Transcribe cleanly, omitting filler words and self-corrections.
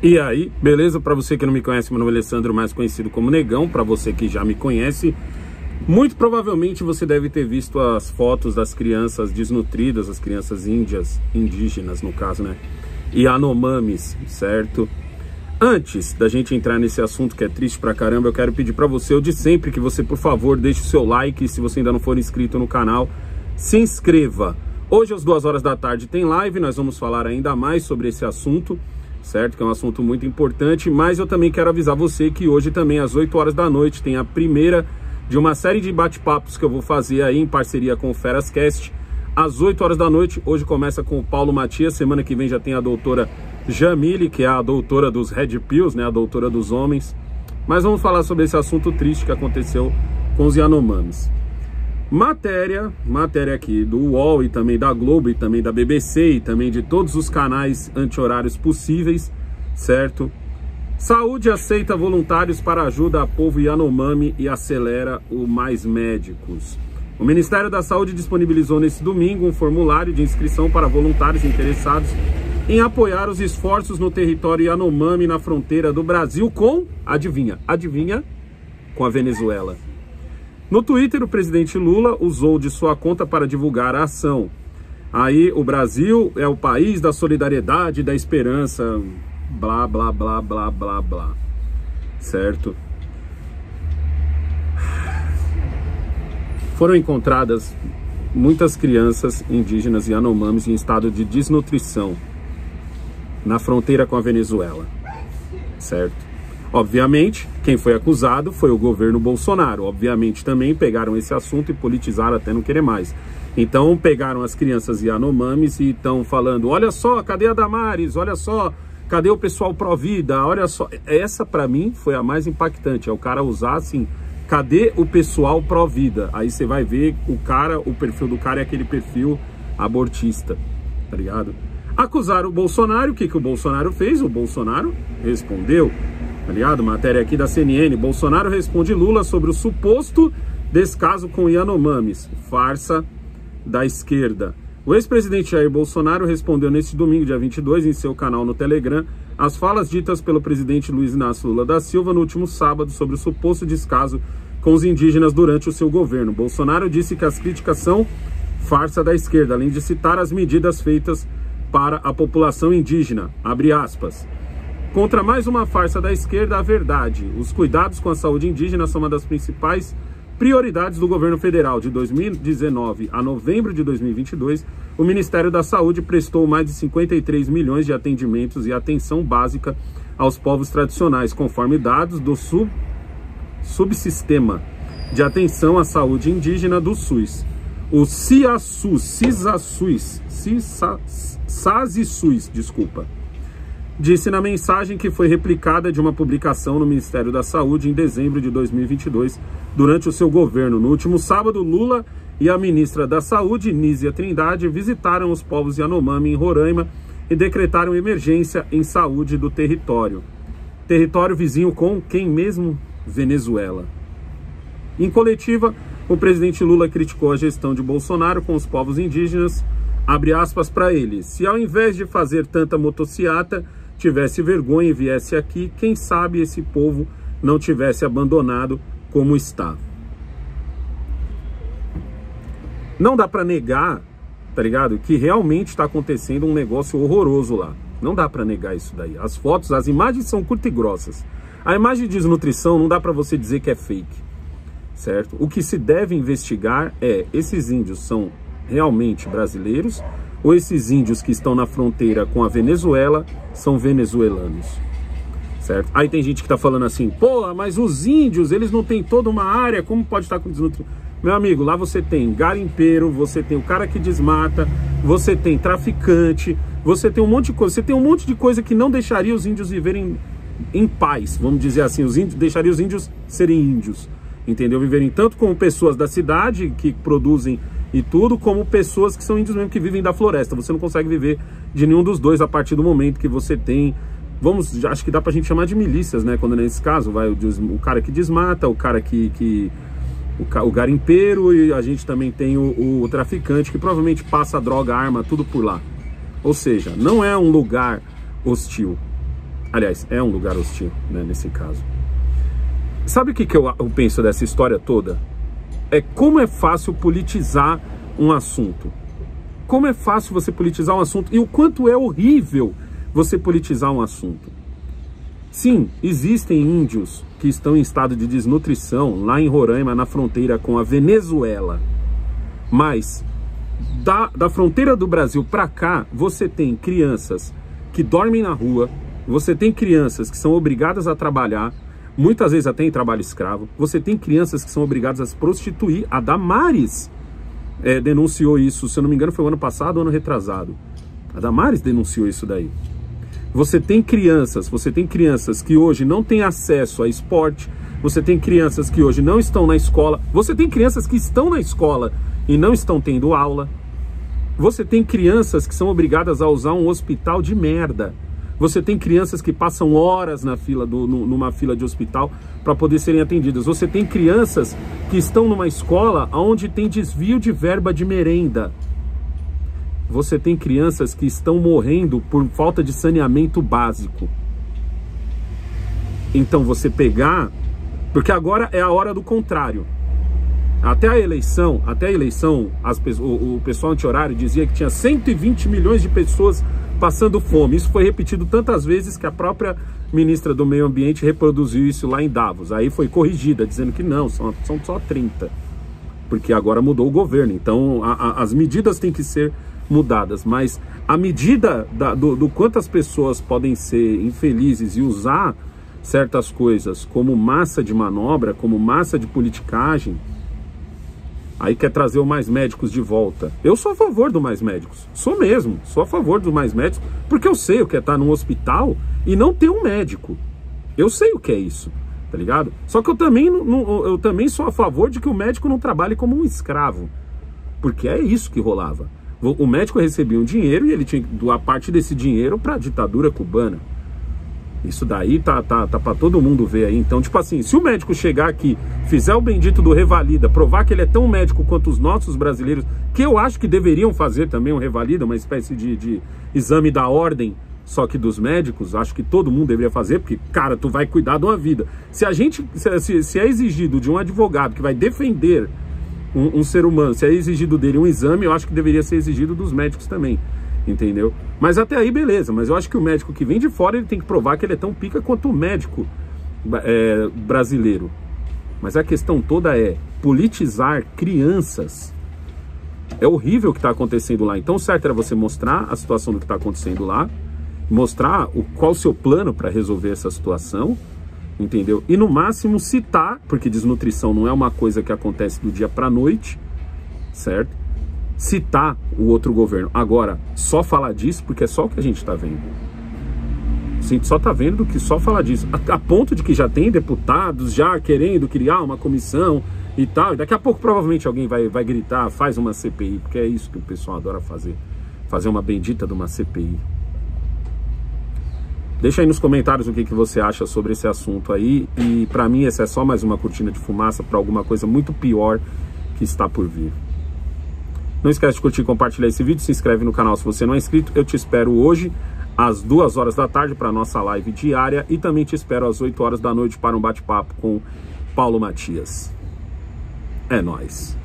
E aí, beleza? Para você que não me conhece, meu nome é Alessandro, mais conhecido como Negão. Para você que já me conhece, muito provavelmente você deve ter visto as fotos das crianças desnutridas, as crianças indígenas no caso, né? Yanomamis, certo? Antes da gente entrar nesse assunto que é triste pra caramba, eu quero pedir pra você, o de sempre, que você, por favor, deixe o seu like. E se você ainda não for inscrito no canal, se inscreva. Hoje às 2 horas da tarde tem live, nós vamos falar ainda mais sobre esse assunto, certo? Que é um assunto muito importante, mas eu também quero avisar você que hoje também às 8 horas da noite tem a primeira de uma série de bate-papos que eu vou fazer aí em parceria com o Ferascast. Às 8 horas da noite, hoje começa com o Paulo Matias, semana que vem já tem a doutora Jamile, que é a doutora dos Red Pills, né? A doutora dos homens. Mas vamos falar sobre esse assunto triste que aconteceu com os Yanomamis. Matéria aqui do UOL e também da Globo e também da BBC e também de todos os canais anti-horários possíveis, certo? Saúde aceita voluntários para ajuda a povo Yanomami e acelera o Mais Médicos. O Ministério da Saúde disponibilizou nesse domingo um formulário de inscrição para voluntários interessados em apoiar os esforços no território Yanomami na fronteira do Brasil com, adivinha, com a Venezuela. No Twitter, o presidente Lula usou de sua conta para divulgar a ação. Aí, o Brasil é o país da solidariedade, da esperança, blá, blá, blá, blá, blá, blá. Certo? Foram encontradas muitas crianças indígenas Yanomamis em estado de desnutrição na fronteira com a Venezuela. Certo? Obviamente, quem foi acusado foi o governo Bolsonaro. Obviamente, também pegaram esse assunto e politizaram até não querer mais. Então, pegaram as crianças Yanomamis e estão falando: olha só, cadê a Damares? Olha só, cadê o pessoal pró-vida? Olha só. Essa, pra mim, foi a mais impactante. É o cara usar assim: cadê o pessoal pró-vida? Aí você vai ver o perfil do cara é aquele perfil abortista, tá ligado? Acusaram o Bolsonaro. O que o Bolsonaro fez? O Bolsonaro respondeu. Tá ligado? Matéria aqui da CNN. Bolsonaro responde Lula sobre o suposto descaso com Yanomamis. Farsa da esquerda. O ex-presidente Jair Bolsonaro respondeu neste domingo, dia 22, em seu canal no Telegram, as falas ditas pelo presidente Luiz Inácio Lula da Silva no último sábado sobre o suposto descaso com os indígenas durante o seu governo. Bolsonaro disse que as críticas são farsa da esquerda, além de citar as medidas feitas para a população indígena. Abre aspas. Contra mais uma farsa da esquerda, a verdade. Os cuidados com a saúde indígena são uma das principais prioridades do governo federal. De 2019 a novembro de 2022, o Ministério da Saúde prestou mais de 53 milhões de atendimentos e atenção básica aos povos tradicionais, conforme dados do Subsistema de Atenção à Saúde Indígena do SUS. O SASI-SUS, desculpa. Disse na mensagem que foi replicada de uma publicação no Ministério da Saúde em dezembro de 2022, durante o seu governo. No último sábado, Lula e a ministra da Saúde, Nízia Trindade, visitaram os povos Yanomami em Roraima e decretaram emergência em saúde do território. Território vizinho com quem mesmo? Venezuela. Em coletiva, o presidente Lula criticou a gestão de Bolsonaro com os povos indígenas. Abre aspas para ele: se ao invés de fazer tanta motociata, tivesse vergonha e viesse aqui, quem sabe esse povo não tivesse abandonado como está. Não dá para negar, tá ligado, que realmente está acontecendo um negócio horroroso lá. Não dá para negar isso daí. As fotos, as imagens são curtas e grossas. A imagem de desnutrição não dá para você dizer que é fake, certo? O que se deve investigar é: esses índios são realmente brasileiros ou esses índios que estão na fronteira com a Venezuela são venezuelanos, certo? Aí tem gente que tá falando assim: pô, mas os índios, eles não têm toda uma área, como pode estar com desnutrição? Meu amigo, lá você tem garimpeiro, você tem o cara que desmata, você tem traficante, você tem um monte de coisa, você tem um monte de coisa que não deixaria os índios viverem em paz, vamos dizer assim. Os índios, deixaria os índios serem índios, entendeu? Viverem tanto como pessoas da cidade que produzem e tudo, como pessoas que são índios mesmo, que vivem da floresta. Você não consegue viver de nenhum dos dois a partir do momento que você tem, acho que dá pra gente chamar de milícias, né? Quando nesse caso vai o cara que desmata, o cara o garimpeiro, e a gente também tem o traficante que provavelmente passa droga, arma, tudo por lá. Ou seja, não é um lugar hostil. Aliás, é um lugar hostil, né, nesse caso. Sabe o que eu penso dessa história toda? É como é fácil politizar um assunto. Como é fácil você politizar um assunto e o quanto é horrível você politizar um assunto. Sim, existem índios que estão em estado de desnutrição lá em Roraima, na fronteira com a Venezuela. Mas da fronteira do Brasil para cá, você tem crianças que dormem na rua, você tem crianças que são obrigadas a trabalhar, muitas vezes até em trabalho escravo, você tem crianças que são obrigadas a se prostituir. A Damares denunciou isso, se eu não me engano foi o ano passado ou ano retrasado. A Damares denunciou isso daí. Você tem crianças que hoje não têm acesso a esporte, você tem crianças que hoje não estão na escola, você tem crianças que estão na escola e não estão tendo aula, você tem crianças que são obrigadas a usar um hospital de merda, você tem crianças que passam horas na fila numa fila de hospital para poder serem atendidas, você tem crianças que estão numa escola onde tem desvio de verba de merenda. Você tem crianças que estão morrendo por falta de saneamento básico. Então você pegar... Porque agora é a hora do contrário. Até a eleição, o pessoal anti-horário dizia que tinha 120 milhões de pessoas passando fome. Isso foi repetido tantas vezes que a própria ministra do Meio Ambiente reproduziu isso lá em Davos. Aí foi corrigida, dizendo que não, são só 30. Porque agora mudou o governo. Então as medidas têm que ser mudadas, mas a medida do quanto as pessoas podem ser infelizes e usar certas coisas como massa de manobra, como massa de politicagem, aí quer trazer o Mais Médicos de volta. Eu sou a favor do Mais Médicos, sou mesmo, sou a favor do Mais Médicos, porque eu sei o que é estar num hospital e não ter um médico. Eu sei o que é isso, tá ligado? Só que eu também sou a favor de que o médico não trabalhe como um escravo, porque é isso que rolava. O médico recebia um dinheiro e ele tinha que doar parte desse dinheiro para a ditadura cubana. Isso daí tá para todo mundo ver aí. Então, tipo assim, se o médico chegar aqui, fizer o bendito do Revalida, provar que ele é tão médico quanto os nossos brasileiros, que eu acho que deveriam fazer também um Revalida, uma espécie de exame da ordem, só que dos médicos, acho que todo mundo deveria fazer, porque, cara, tu vai cuidar de uma vida. Se é exigido de um advogado que vai defender um ser humano, se é exigido dele um exame, eu acho que deveria ser exigido dos médicos também, entendeu? Mas até aí beleza, mas eu acho que o médico que vem de fora, ele tem que provar que ele é tão pica quanto o médico brasileiro. Mas a questão toda é politizar crianças. É horrível o que está acontecendo lá. Então o certo era você mostrar a situação do que está acontecendo lá, mostrar qual o seu plano para resolver essa situação, entendeu? E no máximo citar, porque desnutrição não é uma coisa que acontece do dia para noite, certo? Citar o outro governo. Agora, só falar disso, porque é só o que a gente está vendo. A gente só está vendo do que só falar disso. A ponto de que já tem deputados já querendo criar uma comissão e tal. E daqui a pouco provavelmente alguém vai gritar, faz uma CPI, porque é isso que o pessoal adora fazer. Fazer uma bendita de uma CPI. Deixa aí nos comentários o que você acha sobre esse assunto aí. E pra mim essa é só mais uma cortina de fumaça para alguma coisa muito pior que está por vir. Não esquece de curtir e compartilhar esse vídeo. Se inscreve no canal se você não é inscrito. Eu te espero hoje às 2 horas da tarde para a nossa live diária. E também te espero às 8 horas da noite para um bate-papo com Paulo Matias. É nóis.